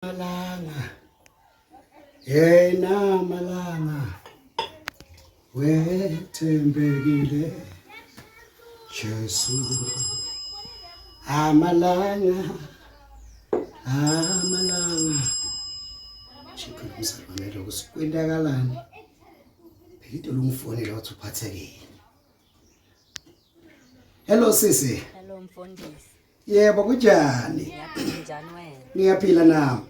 Malanga, yena malanga, wethembekile Jesu. Amalanga, chikhulumisa nomelo kusikwendakalani. Phikito lumfonela wathi uphathekile. Hello sisi. Hello mfondisi. Yebo kunjani? Njani wena? Ngiyaphila nami.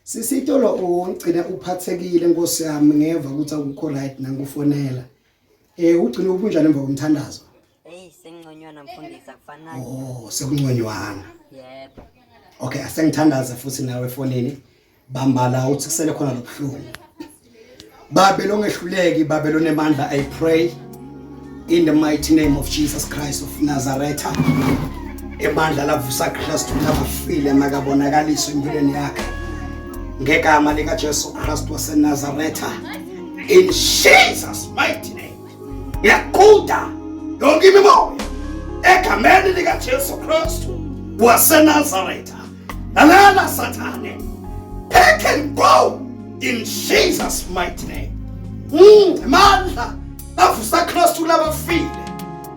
Sisitolo ungcina uphathekile Nkosi yami ngeva ukuthi akukho right nangufonela. Ugcina ubunjani emva komthandazo? Sengconywana mfondisi akufanayo. Oh, sekungconywana. Yebo. Okay, asengithandaza futhi nawe efonini. Bambala uthi kusele khona lobuhlungu. Babelong ehluleki, Babelong emandla, I pray in the mighty name of Jesus Christ of Nazareth. Emandla lavusa Kristu labafile makabonakaliswe empilweni yakhe. Ngegama lika Jesu Kristu waseNazaretha. In Jesus mighty name. Yakuda yonke imimoya egameni lika Jesu Kristu waseNazaretha. Lalela Sathane. Take and go in Jesus mighty name. Emandla lavusa Kristu labafile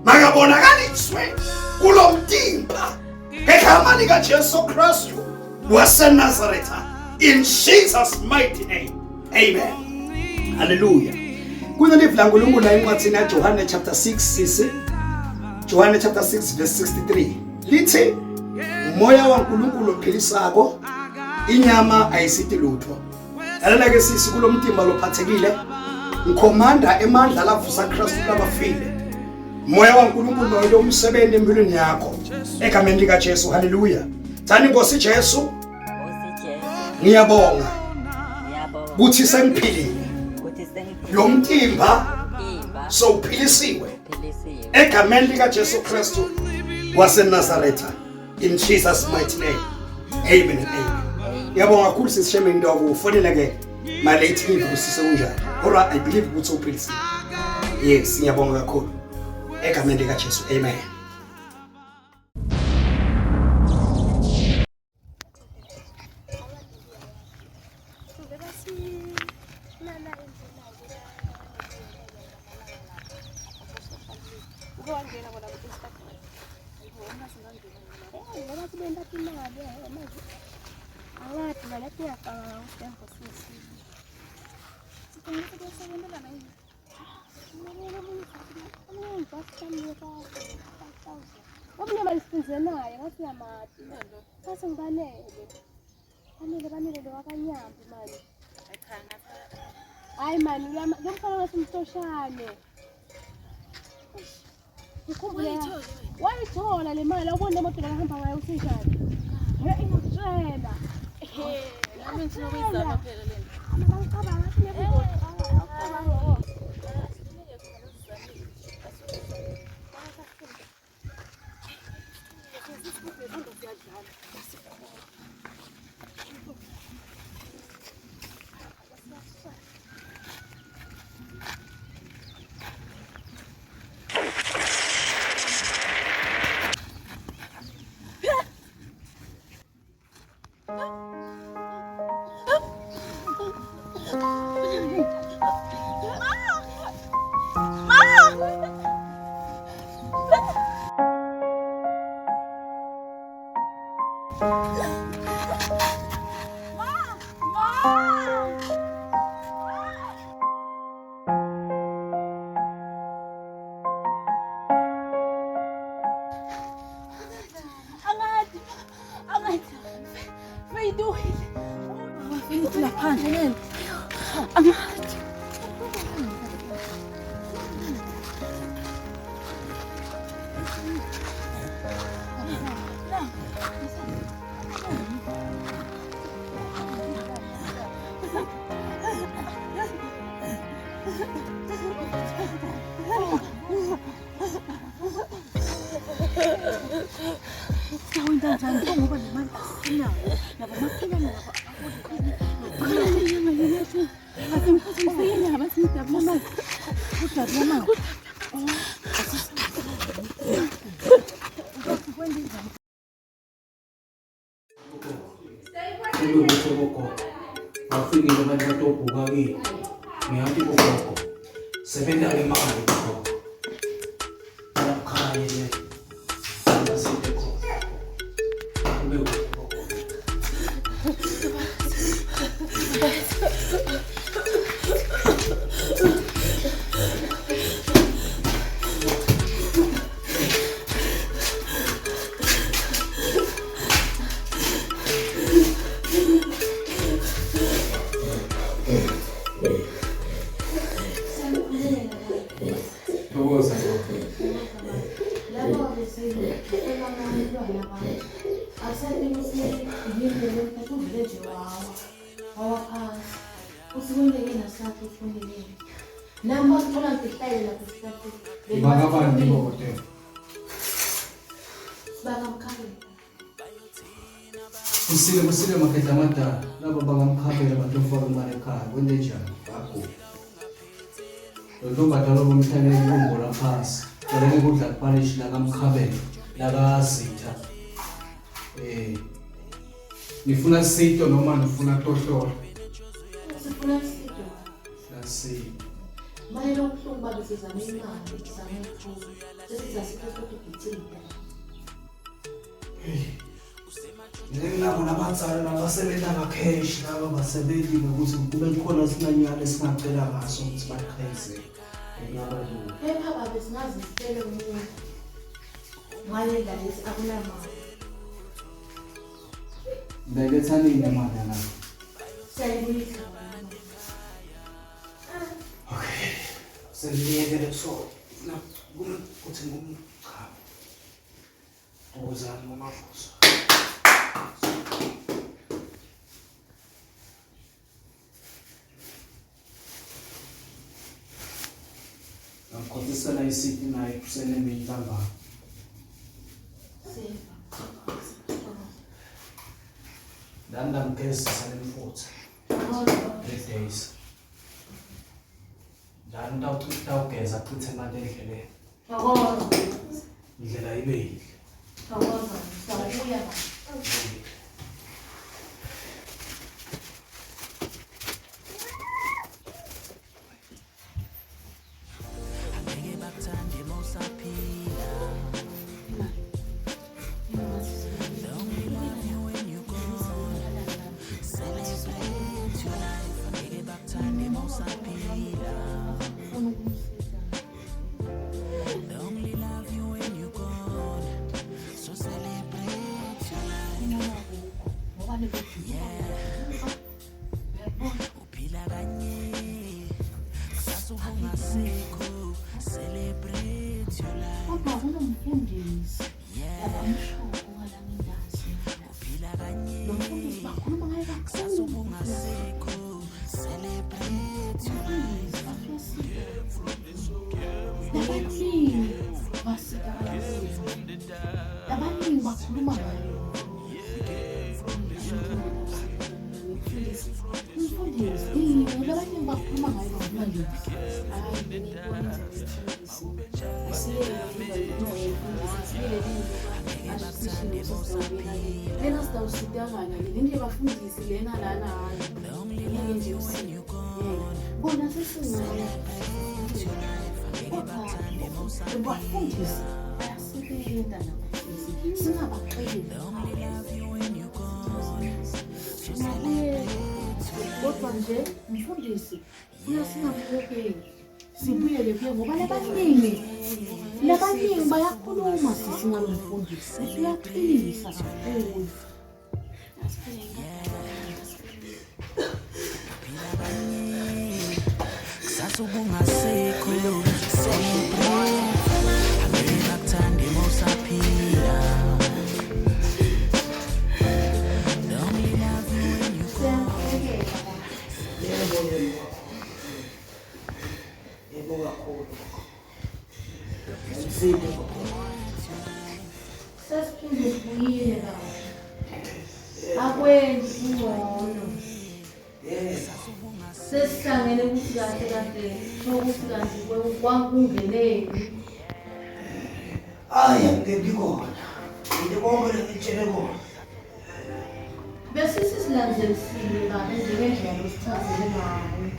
makabonakaliswe kulo mtimba ngegama lika Jesu Kristu waseNazaretha. In Jesus mighty name. Amen. Hallelujah. Kuna livla laNkulunkulu la encwadini kaJohane chapter 6 sisi. John chapter 6 verse 63. Lithi umoya waNkulunkulu ophilisako, inyama ayisithi lutho. Lalela ke sisi kulo mtimba lophathekile. Ngikhomanda emandla lavusa Kristu labafile. Umoya waNkulunkulu lo umsebenzi empilweni yakho egameni lika Jesu. Hallelujah. Thani Nkosi Jesu. Ngiyabonga ukuthi sengiphilile. Lo mtimba sowuphilisiwe egameni lika Jesu Kristu waseNazaretha. In Jesus mighty name. Amen and amen. Ngiyabonga kakhulu sisisheme into akufonela ke malate ngivu sisekunjani. Ora I believe ukuthi uphilisiwe. Yes, ngiyabonga kakhulu egameni lika Jesu. Amen. Ay mani, yomfana wasimtoshane. Wayithola le mali awubona imoto lahamba ngayo usishane. Ngiyakutshela. Nami ngizokuyizama phela lento. Amabangicabanga ngathi ngiyakuzama. gogo. Bafikile abantu batobhuka kimi. Ngiyathi gogo. Sebenza ke imali gogo. Ayakhaya nje. Asibe gogo. Ube gogo. Bagabantu bote. Kusile maketa mata laba bakamkhabela batofaka imali ekhaya kwenze njani bakho. Lo badala bomthane ibombo laphasi. Koleke kudla kupanish la kamkhabela la kasitha. Nifuna sito noma nifuna tohlolo. Sifuna sito. Nasi. Manje lokho babizana imali zamephu. Sesizasipha ukugcina. Labo nabatsala nabasebenza ngacash laba basebenzi ukuthi kube khona sinanyalo esingacela ngaso ukuthi bakhayise. Ngiyabadla. Phepha babe singazisele umuntu. Manje lesi akunamali. Belethani imali yana. Sayibuyisa. Okay. Sengiyekele so. Na kuthi ngumcha. Ozani ngomafuso. Ngikhotisela isiphi naye kusene ngintamba. Danda mkesi salemfutha. 3 days. Danda utawugeza chithe imali endleleni. Indlela ibe yihle. Sibuyele kuye ngoba labaningi bayakhuluma sisi ngamfundisi uyaphilisa kakhulu. Sasubungasekho angekuthande mosaphila. Sesiphinde sibuyile la. Akwenzi ngcono. Sesihlangene ukuthi kahle kahle sokuthi kanti kwankungeneni. Aya ngeke khona. Ngibonge ngitshele khona. Besisilandelisile kahle njengendlela osichazele ngayo.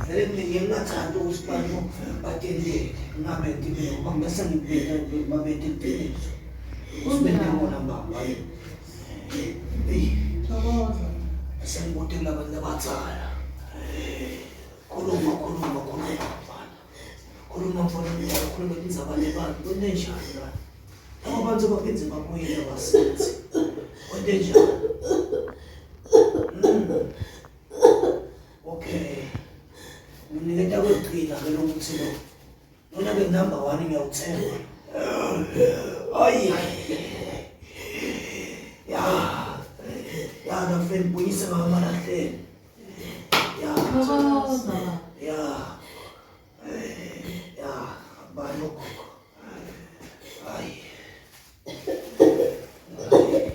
Vele mina ngingathanda ukuthi bantu batendele ngabe ngibeke bangase ngibeke babethe iqiniso. Usibona mama. Thokoza. Sengibothe labantu abatsala. Khuluma mfana khuluma indizabale bantu kwenzenjani la? Abantu babenze babuyele abasenzi. Kwenzenjani? Okay. Nginiketa kweqina ke lokuthi lo. Nona ke number 1 ngiyawuthemba. Ayi. Ya na friend buyisa ngamalahleni. Thokoza. Balo. Ayi.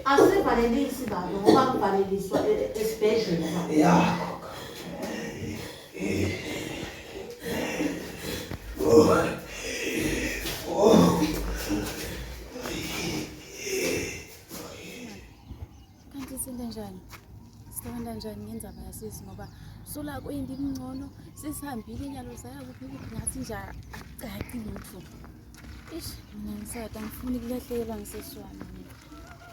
Asivalelisi baba ngoba kuvaleliswa esibhedlela. Ya. Kanti isinto njani? Sisebenza njani ngendzaba yasisi ngoba sola kuyindi imngcono sisihambile inyalo zaya kuphi ngathi nje akucaci lutho. Ish mina ngisada ngifuna ukulahlekelwa ngiseswami.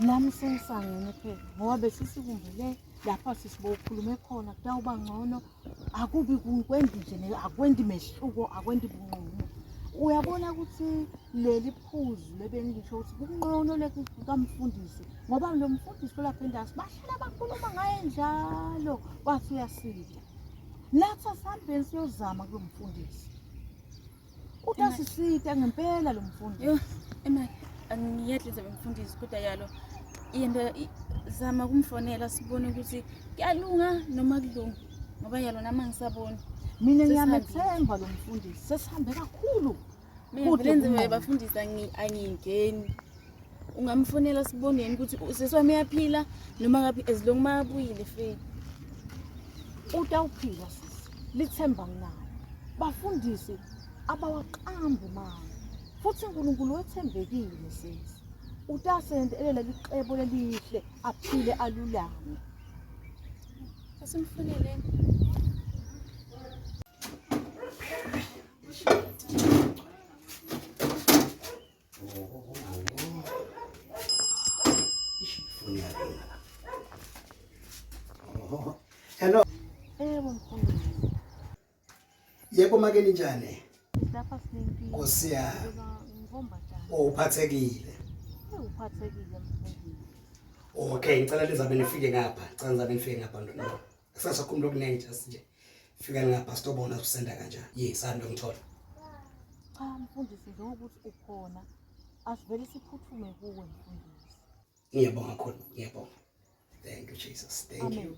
Nami sengisangene phela ngoba besisikumbule lapha sisibokhulume khona kutawuba ngcono akubi kwendi nje akwendi mehluko akwendi bunqono. Uyabona ukuthi leli phuzu lebengisho ukuthi kungcono lekamfundisi ngoba lo mfundisi lapha endasi bahlala bakhuluma ngaye njalo wathi uyasida. Nathi asihambeni siyozama kulo mfundisi. Utasisita ngempela lo mfundisi. Yo ema angiyedlize bemfundisi kodwa yalo yena zama kumfonela sibone ukuthi kuyalunga noma kulunga ngoba yalo nama ngisabona. Mina ngiyamethemba lo mfundisi sesihambe kakhulu. Mina vele bayabafundisa angingeni. Ungamfonela siboneni ukuthi useswami uyaphila noma ngapi as long mabuyile fethu. Utawuphila sisi. Lithemba nginayo. Bafundisi abawaqambi manje. Futhi uNkulunkulu wethembekile sisi. Utasendelela liqebo lelihle aphile alulame. Asimfonele. Hello. Mfundisi. Yebo make ninjani? Lapha sinempilo. Nkosi yami. Ngivomba njani? Uphathekile. Uphathekile mfundisi. Okay, ngicela lizabe nifike ngapha. Ngicela nizabe nifike ngapha ntwana. Akusasakhuluma okuningi just nje. Fika ngapha sitobona usenda kanjani. Yes, ando ngithola. Cha mfundisi ngokuthi ukhona asivele siphuthume kuwe mfundisi. Ngiyabonga kakhulu, ngiyabonga. Thank you Jesus. Thank you.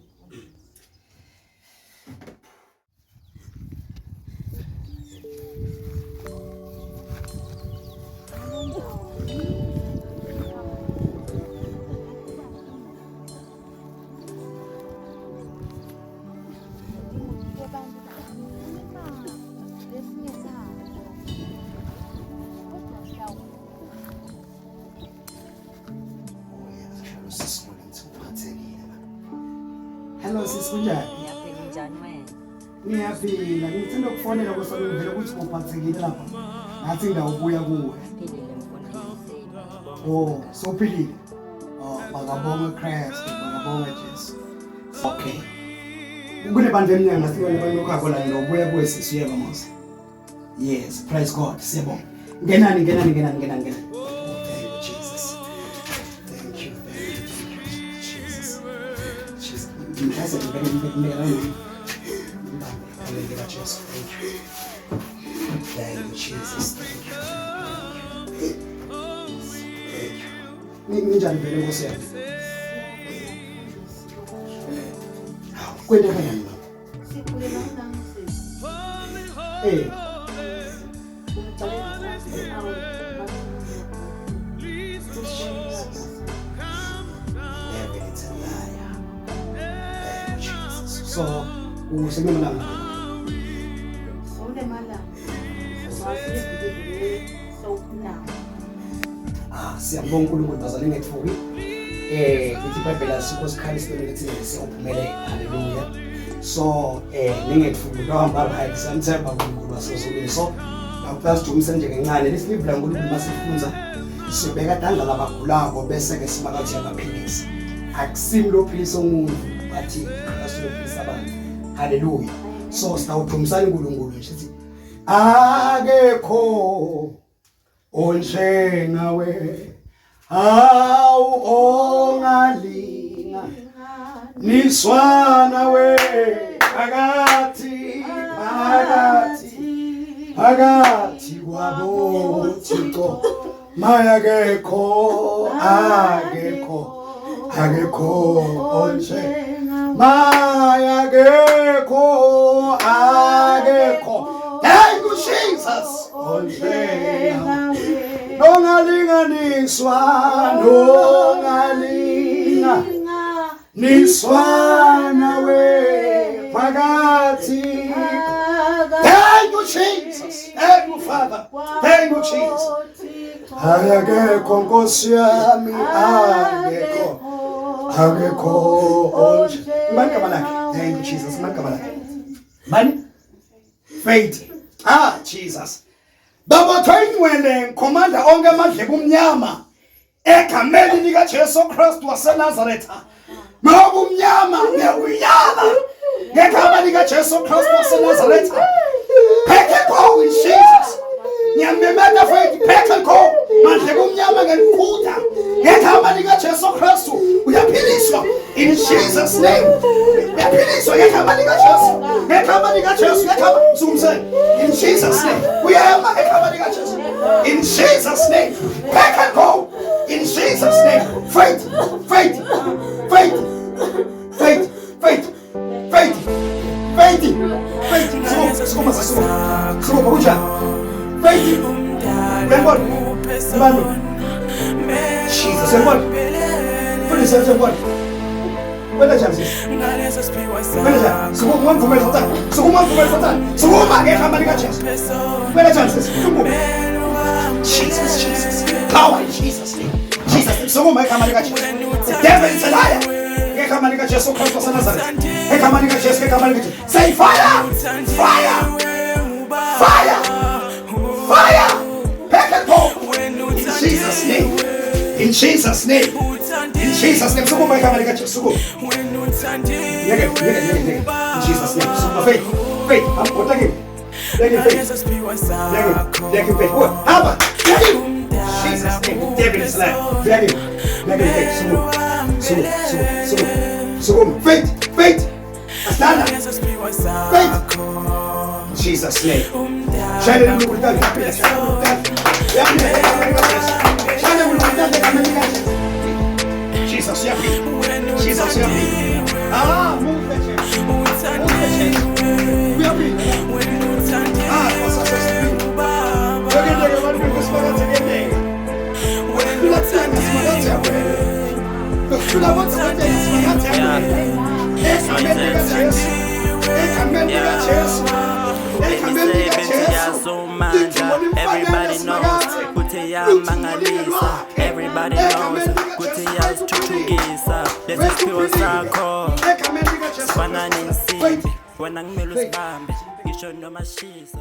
Hello sis kunjani? Ngiyaphila njani wena? Ngiyaphila, ngithanda ukufonela kusona ngivela ukuthi uphathekile lapha. Ngathi ngawubuya kuwe. Philile mfundisi. Oh, so philile. Oh, bakabonga Christ, bakabonga Jesu. Okay. Kule bantu eminyanga sibone banokho la ngobuya kuwe sisiyeba mose. Yes, praise God. Siyabonga. Ngenani. Thank you, Jesus. Thank you, Jesus. Jesus. Ngihasa ngibekela. Hallelujah, Jesus. Thank you. Thank you, Jesus. Thank you. Ninjani vele Nkosi yami? Kwenda kanjani baba? Sikulela uNansisi. It's a liar. Jesus. So, usemela malanga. Sole malanga. Sawasebile sawuphuna. Siyabonga uNkulunkulu bazalwane ngethuki. Ithi iBhayibheli asikho sikhalisi ukuthi siyophumelela. Hallelujah. So ningethukilohamba right samthemba uNkulunkulu wasezulwini. So akusijumise nje ngencane lesivula uNkulunkulu masifunza sibeka tandla labagulako bese ke simakathi amaphilisi. Akusimi lophilisa umuntu bathi asilophilisa abantu. Hallelujah. So sitawudumisana uNkulunkulu nje sithi akekho onjengawe awu ongalinga niswana we phakathi kwabo Thixo mayakekho akekho onjengawe mayakekho thank you Jesus onjengawe nongalinganiswa niswana we phakathi. Thank you Jesus, thank you Father, thank you Jesus. Akekho Nkosi yami akekho onje. Magama lakhe. Thank you Jesus, magama lakhe. Mani? Faith. Jesus. Baba thwengwele commander onke amandla kumnyama egameni lika Jesu Christ waseNazaretha. Ngoba umnyama ngiyawuyala ngegama lika Jesu Christ waseNazaretha. Pheke go in Jesus. Nyambemenda faith pheke go mandla kumnyama ngelikhutha ngegama lika Jesu Christ uyaphiliswa in Jesus name. Uyaphiliswa ngegama lika Jesu. Ngegama lika Jesu ngegama sumse in Jesus name. Uyama ngegama lika Jesu. In Jesus name. Pheke go in Jesus name. Faith. Jesus, power in Jesus' name. Jesus, the devil is a liar. Say fire! In Jesus' name. In Jesus' name. Sugo mai kamari kache. Sugo. Nege. In Jesus' name. Sugo faith. I'm protecting. Faith. What? Haba. Jesus' name. The devil is lying. Faith. Sugo. Faith. Astana. Faith. In Jesus' name. Shine the blue down. Jesus, you move the chair. We are free. What's up, everybody knows Kutia Mangalisa. Everybody knows Kutia Chuchugisa. Let's pure circle. Spanning seed. When I'm Melus Bambi, you should know my she's.